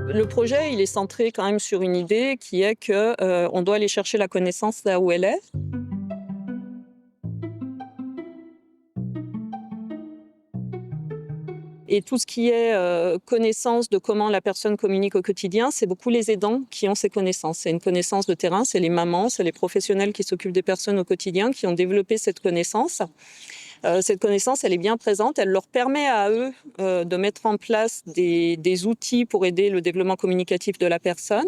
Le projet, il est centré quand même sur une idée qui est que, on doit aller chercher la connaissance là où elle est. Et tout ce qui est, connaissance de comment la personne communique au quotidien, c'est beaucoup les aidants qui ont ces connaissances. C'est une connaissance de terrain, c'est les mamans, c'est les professionnels qui s'occupent des personnes au quotidien qui ont développé cette connaissance. Cette connaissance, elle est bien présente, elle leur permet à eux, de mettre en place des outils pour aider le développement communicatif de la personne,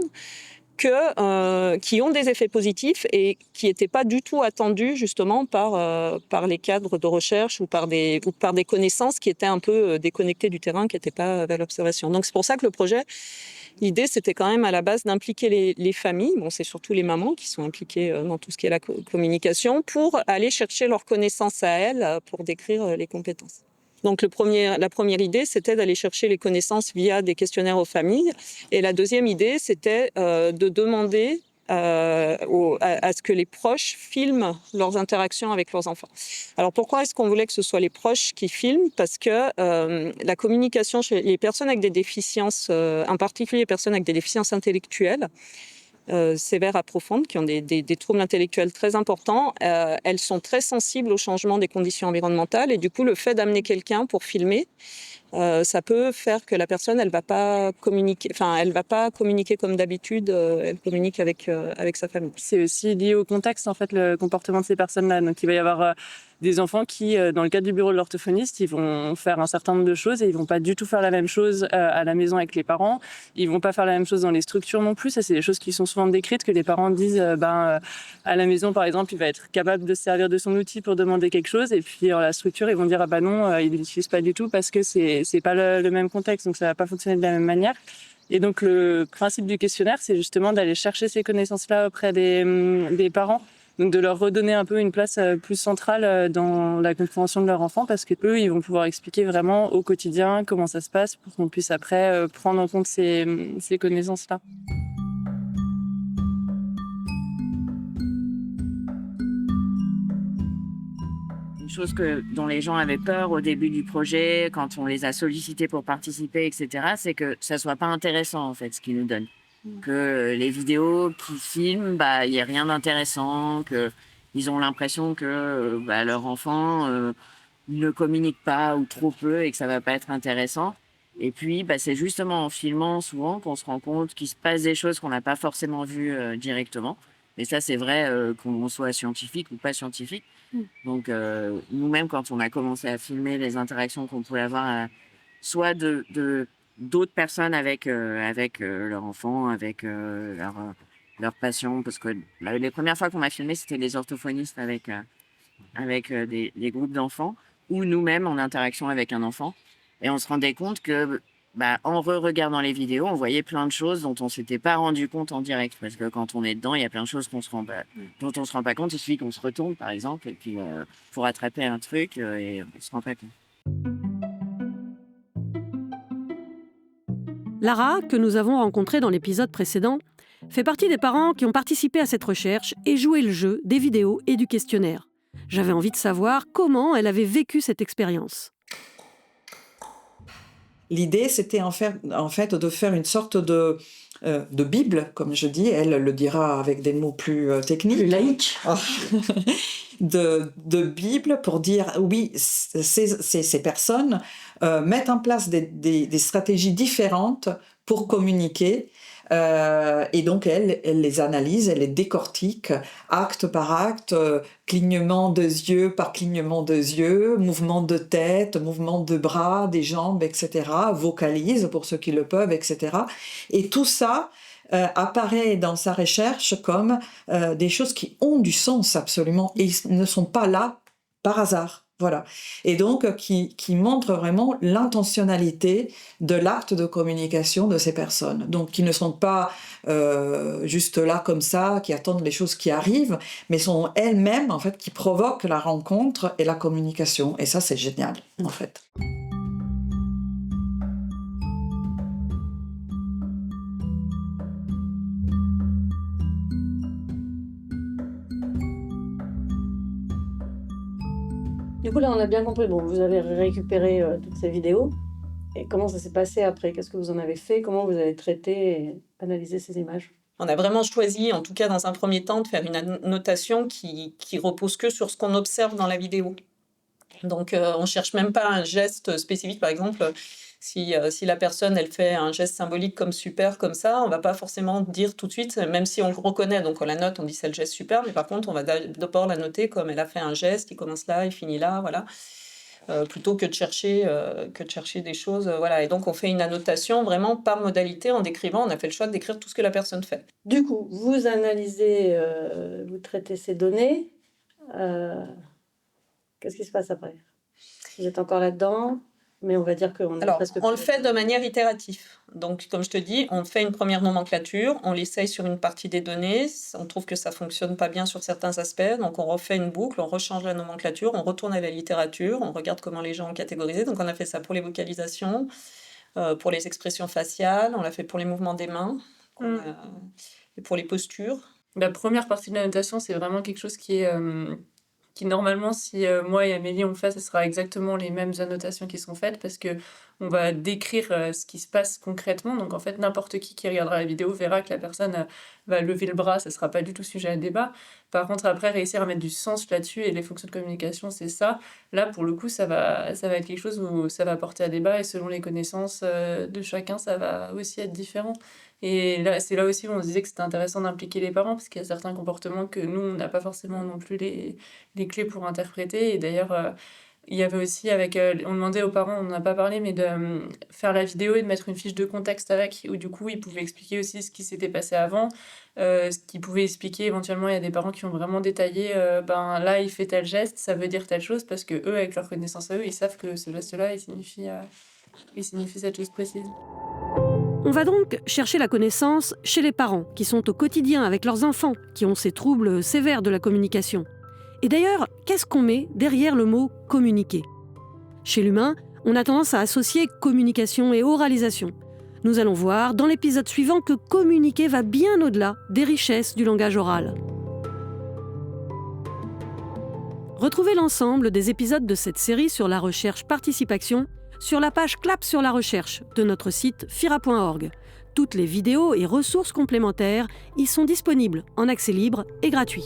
qui ont des effets positifs et qui n'étaient pas du tout attendus justement par les cadres de recherche ou par des connaissances qui étaient un peu déconnectées du terrain, qui n'étaient pas vers l'observation. Donc c'est pour ça que le projet, l'idée c'était quand même à la base d'impliquer les familles, bon c'est surtout les mamans qui sont impliquées dans tout ce qui est la communication, pour aller chercher leurs connaissances à elles pour décrire les compétences. Donc la première idée, c'était d'aller chercher les connaissances via des questionnaires aux familles. Et la deuxième idée, c'était de demander à ce que les proches filment leurs interactions avec leurs enfants. Alors pourquoi est-ce qu'on voulait que ce soit les proches qui filment ? Parce que la communication chez les personnes avec des déficiences, en particulier les personnes avec des déficiences intellectuelles, sévères à profondes, qui ont des troubles intellectuels très importants, elles sont très sensibles au changement des conditions environnementales et du coup, le fait d'amener quelqu'un pour filmer, ça peut faire que la personne, elle va pas communiquer comme d'habitude, elle communique avec sa famille. C'est aussi lié au contexte, en fait, le comportement de ces personnes-là. Donc, il va y avoir des enfants qui, dans le cadre du bureau de l'orthophoniste, ils vont faire un certain nombre de choses et ils vont pas du tout faire la même chose à la maison avec les parents. Ils vont pas faire la même chose dans les structures non plus. Ça, c'est des choses qui sont souvent décrites, que les parents disent, à la maison, par exemple, il va être capable de se servir de son outil pour demander quelque chose. Et puis, dans la structure, ils vont dire, non, ils l'utilisent pas du tout parce que c'est pas le même contexte. Donc, ça va pas fonctionner de la même manière. Et donc, le principe du questionnaire, c'est justement d'aller chercher ces connaissances-là auprès des parents. Donc, de leur redonner un peu une place plus centrale dans la compréhension de leur enfant, parce que eux, ils vont pouvoir expliquer vraiment au quotidien comment ça se passe pour qu'on puisse après prendre en compte ces connaissances-là. Une chose dont les gens avaient peur au début du projet, quand on les a sollicités pour participer, etc., c'est que ça soit pas intéressant, en fait, ce qu'ils nous donnent. Que les vidéos qu'ils filment, il y a rien d'intéressant, que ils ont l'impression que leur enfant ne communique pas ou trop peu et que ça va pas être intéressant. Et puis, c'est justement en filmant souvent qu'on se rend compte qu'il se passe des choses qu'on n'a pas forcément vues directement. Et ça, c'est vrai qu'on soit scientifique ou pas scientifique. Donc, nous-mêmes, quand on a commencé à filmer les interactions qu'on pouvait avoir, soit d'autres personnes avec leur enfant, avec leurs patients, parce que les premières fois qu'on a filmé, c'était les orthophonistes avec des groupes d'enfants, ou nous-mêmes en interaction avec un enfant. Et on se rendait compte que, en re-regardant les vidéos, on voyait plein de choses dont on s'était pas rendu compte en direct. Parce que quand on est dedans, il y a plein de choses dont on se rend pas compte. Il suffit qu'on se retourne, par exemple, et puis pour attraper un truc, et on se rend pas compte. Lara, que nous avons rencontrée dans l'épisode précédent, fait partie des parents qui ont participé à cette recherche et joué le jeu des vidéos et du questionnaire. J'avais envie de savoir comment elle avait vécu cette expérience. L'idée, c'était en fait de faire une sorte de Bible, comme je dis, elle le dira avec des mots plus techniques. Plus laïque. de Bible pour dire, oui, ces personnes mettent en place des stratégies différentes pour communiquer. Et donc, elle les analyse, elle les décortique, acte par acte, clignement de yeux par clignement de yeux, mouvement de tête, mouvement de bras, des jambes, etc., vocalise pour ceux qui le peuvent, etc. Et tout ça apparaît dans sa recherche comme des choses qui ont du sens absolument et ne sont pas là par hasard. Voilà. Et donc, qui montre vraiment l'intentionnalité de l'acte de communication de ces personnes. Donc, qui ne sont pas juste là comme ça, qui attendent les choses qui arrivent, mais sont elles-mêmes, en fait, qui provoquent la rencontre et la communication. Et ça, c'est génial, en fait. Du coup, là, on a bien compris. Bon, vous avez récupéré toutes ces vidéos. Et comment ça s'est passé après? Qu'est-ce que vous en avez fait? Comment vous avez traité et analysé ces images? On a vraiment choisi, en tout cas dans un premier temps, de faire une annotation qui repose que sur ce qu'on observe dans la vidéo. Donc on cherche même pas un geste spécifique. Par exemple, si la personne elle fait un geste symbolique comme super, comme ça, on va pas forcément dire tout de suite, même si on le reconnaît, donc on la note, on dit c'est le geste super, mais par contre on va d'abord la noter comme elle a fait un geste, il commence là, il finit là, voilà. Plutôt que de chercher des choses, voilà. Et donc on fait une annotation vraiment par modalité en décrivant. On a fait le choix de décrire tout ce que la personne fait. Du coup, vous analysez, vous traitez ces données. Qu'est-ce qui se passe après? Vous êtes encore là-dedans, mais on va dire qu'on est Alors, presque... on le fait de manière itérative. Donc, comme je te dis, on fait une première nomenclature, on l'essaye sur une partie des données, on trouve que ça fonctionne pas bien sur certains aspects, donc on refait une boucle, on rechange la nomenclature, on retourne à la littérature, on regarde comment les gens ont catégorisé. Donc, on a fait ça pour les vocalisations, pour les expressions faciales, on l'a fait pour les mouvements des mains, et pour les postures. La première partie de la notation, c'est vraiment quelque chose qui est... qui normalement, si moi et Amélie on fait, ce sera exactement les mêmes annotations qui sont faites parce que on va décrire ce qui se passe concrètement. Donc en fait, n'importe qui regardera la vidéo verra que la personne va lever le bras, ça sera pas du tout sujet à débat. Par contre, après, réussir à mettre du sens là-dessus et les fonctions de communication, c'est ça. Là, pour le coup, ça va être quelque chose où ça va porter à débat et selon les connaissances de chacun, ça va aussi être différent. Et là, c'est là aussi où on se disait que c'était intéressant d'impliquer les parents parce qu'il y a certains comportements que nous, on n'a pas forcément non plus les clés pour interpréter. Et d'ailleurs, il y avait aussi on demandait aux parents, on n'en a pas parlé, mais de faire la vidéo et de mettre une fiche de contexte avec, où du coup, ils pouvaient expliquer aussi ce qui s'était passé avant, ce qu'ils pouvaient expliquer éventuellement. Il y a des parents qui ont vraiment détaillé, là, il fait tel geste, ça veut dire telle chose, parce que eux, avec leur connaissance à eux, ils savent que ce geste-là, il signifie cette chose précise. On va donc chercher la connaissance chez les parents, qui sont au quotidien avec leurs enfants, qui ont ces troubles sévères de la communication. Et d'ailleurs, qu'est-ce qu'on met derrière le mot « communiquer » ? Chez l'humain, on a tendance à associer communication et oralisation. Nous allons voir dans l'épisode suivant que communiquer va bien au-delà des richesses du langage oral. Retrouvez l'ensemble des épisodes de cette série sur la recherche Participe-Action sur la page Clap sur la recherche de notre site fira.org. Toutes les vidéos et ressources complémentaires y sont disponibles en accès libre et gratuit.